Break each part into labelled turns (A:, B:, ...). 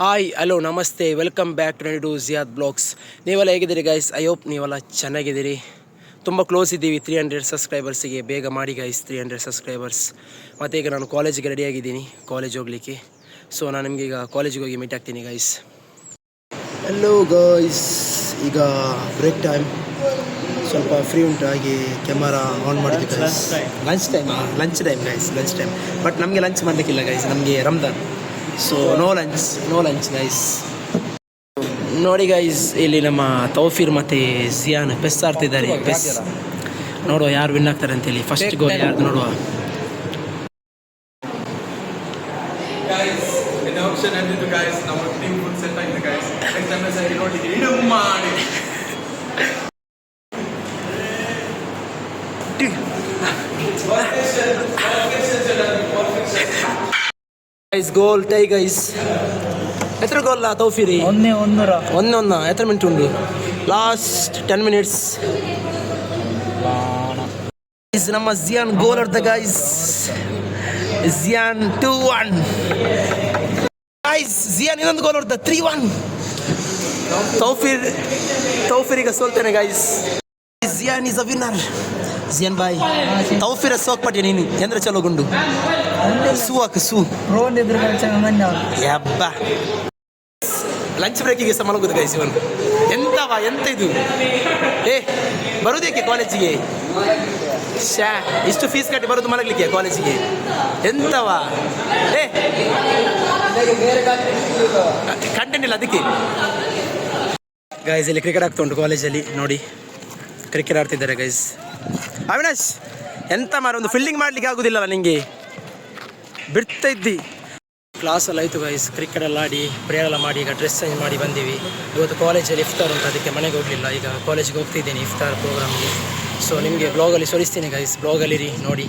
A: Hi hello ನಮಸ್ತೆ welcome back to ಜಿಯಾದ್ blogs. ನೀವೆಲ್ಲ ಹೇಗಿದ್ದೀರಿ ಗೈಸ್? ಐ ಹೋಪ್ ನೀವೆಲ್ಲ ಚೆನ್ನಾಗಿದ್ದೀರಿ. ತುಂಬ ಕ್ಲೋಸ್ ಇದ್ದೀವಿ 300 ಸಬ್ಸ್ಕ್ರೈಬರ್ಸಿಗೆ. ಬೇಗ ಮಾಡಿ ಗೈಸ್ 300 ಸಬ್ಸ್ಕ್ರೈಬರ್ಸ್. ಮತ್ತು ಈಗ ನಾನು ಕಾಲೇಜಿಗೆ ರೆಡಿಯಾಗಿದ್ದೀನಿ, ಕಾಲೇಜ್ ಹೋಗಲಿಕ್ಕೆ. ಸೊ ನಾನು ನಿಮಗೆ ಈಗ ಕಾಲೇಜಿಗೆ ಹೋಗಿ ಮೀಟ್ ಆಗ್ತೀನಿ ಗೈಸ್. ಹಲೋ ಗೈಸ್, ಈಗ ಬ್ರೇಕ್ ಟೈಮ್, ಸ್ವಲ್ಪ ಫ್ರೀ ಉಂಟು, ಹಾಗೆ ಕ್ಯಾಮರಾ ಆನ್ ಮಾಡಿದ್ದು guys. Lunch time guys, lunch time. But ನಮಗೆ ಲಂಚ್ ಮಾಡಲಿಕ್ಕಿಲ್ಲ ಗೈಸ್, ನಮಗೆ Ramzan. So no lunch guys. ನೋಡಿ ಗೈಸ್, ಇಲ್ಲಿ ನಮ್ಮ ತೌಫೀರ್ ಮತ್ತು ಜಿಯಾನ್ ಪೆಸ್ ಆಡ್ತಿದ್ದಾರೆ. ಪೆಸ್ ನೋಡುವ ಯಾರು ವಿನ್ ಆಗ್ತಾರೆ ಅಂತೇಳಿ. ಫಸ್ಟ್ ಗೋಲ್ ಯಾರು ನೋಡುವ. ಗೋಲ್ ಟೈ ಗೈಸ್. ಎത്ര ಗೋಲ್ಲ ತೌಫೀರಿ? ಒಂದೊಂದ. ಎത്ര ಮಿನಿಟ್ ಉಂಟು? Last 10 minutes. ನಮ್ಮ ಜಿಯಾನ್ ಗೋಲ್ ಹೊಡೆದ ಗೈಸ್. ಜಿಯಾನ್ 2-1 ಗೈಸ್. ಜಿಯಾನ್ ಇನ್ನೊಂದು ಗೋಲ್ ಹೊಡೆದ 3-1. ತೌಫೀರ್ ಈಗ ಸೋಲ್ತೇನೆ guys. Jiyan is a winner. Jiyan boy, ತೌಫೀರ ಸೋಕ್ಪಟ್ಟೆ ನೀನು ಎಂದ್ರೆ ಚಲೋ ಗುಂಡು ಸೂ ಯಬ್ಬ. ಲಂಚ್ ಬ್ರೇಕಿಗೆ ಸಹ ಮಲಗುದು ಗೈಸ್ ಇವನು. ಎಂತ ಇದು? ಬರುವುದೇಕೆ ಕಾಲೇಜಿಗೆ? ಇಷ್ಟು ಫೀಸ್ ಕಟ್ಟಿ ಬರೋದು ಮಲಗಲಿಕ್ಕೆ ಕಾಲೇಜಿಗೆ? ಎಂತವಾ? ಕಂಟೆಂಟ್ ಇಲ್ಲ ಅದಕ್ಕೆ ಗೈಸ್. ಇಲ್ಲಿ ಕ್ರಿಕೆಟ್ ಆಗ್ತಾ ಉಂಟು ಕಾಲೇಜಲ್ಲಿ, ನೋಡಿ ಕ್ರಿಕೆಟ್ ಆಡ್ತಿದ್ದಾರೆ ಗೈಸ್. ಅವಿನಾಶ್, ಎಂತ ಮಾರ, ಒಂದು ಫೀಲ್ಡಿಂಗ್ ಮಾಡ್ಲಿಕ್ಕೆ ಆಗುದಿಲ್ಲಲ್ಲ ನಿಂಗೆ? ಬಿಡ್ತಾ ಇದ್ದಿ. ಕ್ಲಾಸಲ್ಲಿ ಆಯಿತು ಗೈಸ್, ಕ್ರಿಕೆಟ್ ಎಲ್ಲ ಆಡಿ ಪ್ರೇಯರ್ ಎಲ್ಲ ಮಾಡಿ ಈಗ ಡ್ರೆಸ್ ಚೇಂಜ್ ಮಾಡಿ ಬಂದೀವಿ. ಇವತ್ತು ಕಾಲೇಜಲ್ಲಿ ಇಫ್ತಾರ್ ಉಂಟು, ಅದಕ್ಕೆ ಮನೆಗೆ ಹೋಗಲಿಲ್ಲ. ಈಗ ಕಾಲೇಜಿಗೆ ಹೋಗ್ತಿದ್ದೀನಿ ಇಫ್ತಾರ್ ಪ್ರೋಗ್ರಾಮ್ಗೆ. ಸೊ ನಿಮಗೆ ಬ್ಲಾಗಲ್ಲಿ ಸೋರಿಸ್ತೀನಿ ಗೈಸ್, ಬ್ಲಾಗಲ್ಲಿರಿ ನೋಡಿ.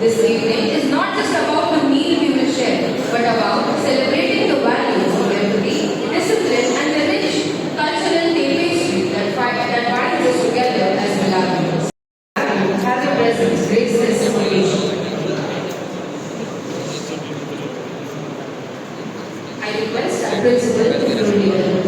B: This evening is not just about the meal we will share, but about celebrating the values of empathy, discipline, and the rich cultural tapestry that binds us together as Malawians. Have your presence grace this occasion. I request our principal to truly welcome.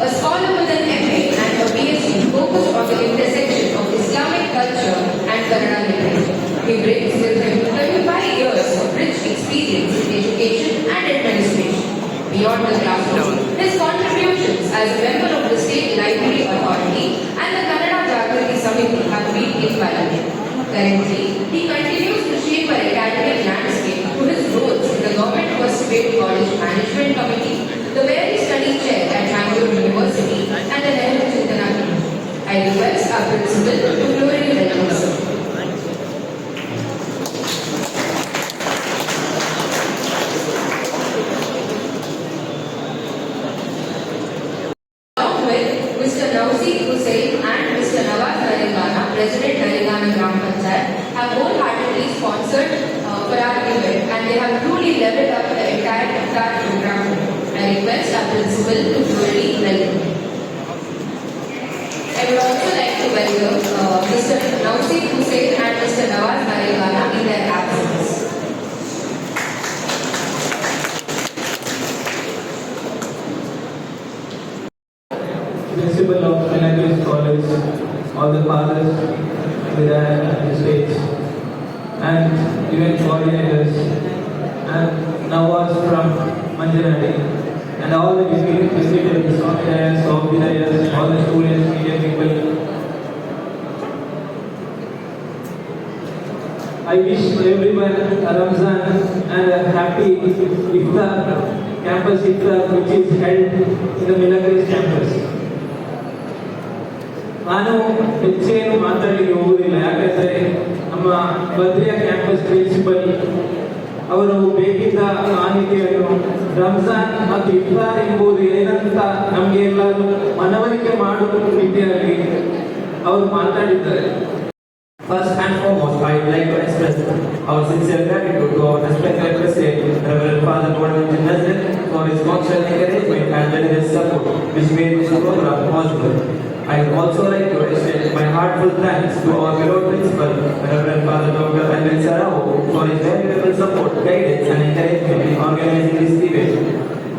B: A scholar with an MA and a PhD focused on the intersection of Islamic culture and Kannada literature. He brings with him 35 years of rich experience in education and administration. Beyond the classroom, his contributions as a member of the State Library Authority and the Kannada Jagrati Samiti have been invaluable. Currently, he continues to shape our academic landscape through his roles in the Government Postgraduate College Management Committee, the very study chair at Bangalore University, and the Nehru Chintana Committee. I request our principal to gloriously welcome sir. Along with Mr. Nauseed Hussain and Mr. Nawaz Narengana, President Narengana Gram Panchayat, have wholeheartedly sponsored for our event, and they have truly leveled up the entire program. I request our principal to truly welcome. I would also like to welcome Mr. Nauseed Hussain and Mr. Nawaz Narengana in their absence.
C: Principal of Language College, all the fathers with the stage, and event coordinators, and Nawaz from Manjanadi, and all the visitors, officers, all the students, media people. I wish everyone a Ramzan and a happy Iftar, campus Iftar, which is held in the Milagres campus. ನಾನು ಹೆಚ್ಚೇನು ಮಾತಾಡಲಿಕ್ಕೆ ಹೋಗುವುದಿಲ್ಲ, ಯಾಕಂದರೆ ನಮ್ಮ Badriya campus principal ಅವರು ಬೇಕಿದ್ದ ಮಾಹಿತಿಯನ್ನು ರಂಜಾನ್ ಮತ್ತು ಇಫ್ತಾರ್ ಎಂಬುದು ಏನಂತ ನಮಗೆ ಎಲ್ಲರೂ ಮನವರಿಕೆ ಮಾಡುವ ರೀತಿಯಲ್ಲಿ ಅವರು ಮಾತಾಡಿದ್ದಾರೆ.
D: First and foremost, I would like to express our sincere gratitude to our respected President, Reverend Father Bonaventure Nazir, for his constant encouragement and generous support, which made this program possible. I would also like to extend my heartfelt thanks to our beloved principal, Reverend Father Dr. Anil Sarao, for his valuable support, guidance, and encouragement in organizing this event.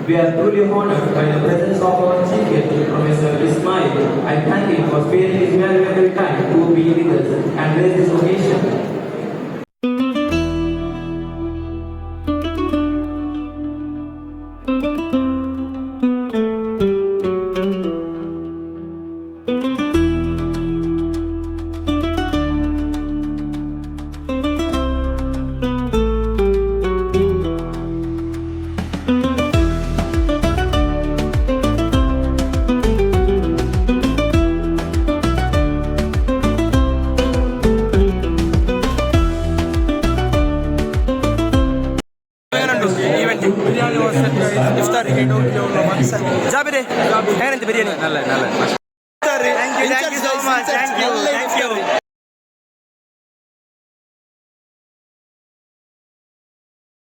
D: We are truly honored by the presence of our chief guest, Professor Ismail. I thank him for sparing his valuable time to be with us and raise this occasion.
A: ಇಫ್ತಾರಿಗೆ ಜಾಬಿರೆ ಹೇಗಂತ biryani
E: Thank you so much. Thank you.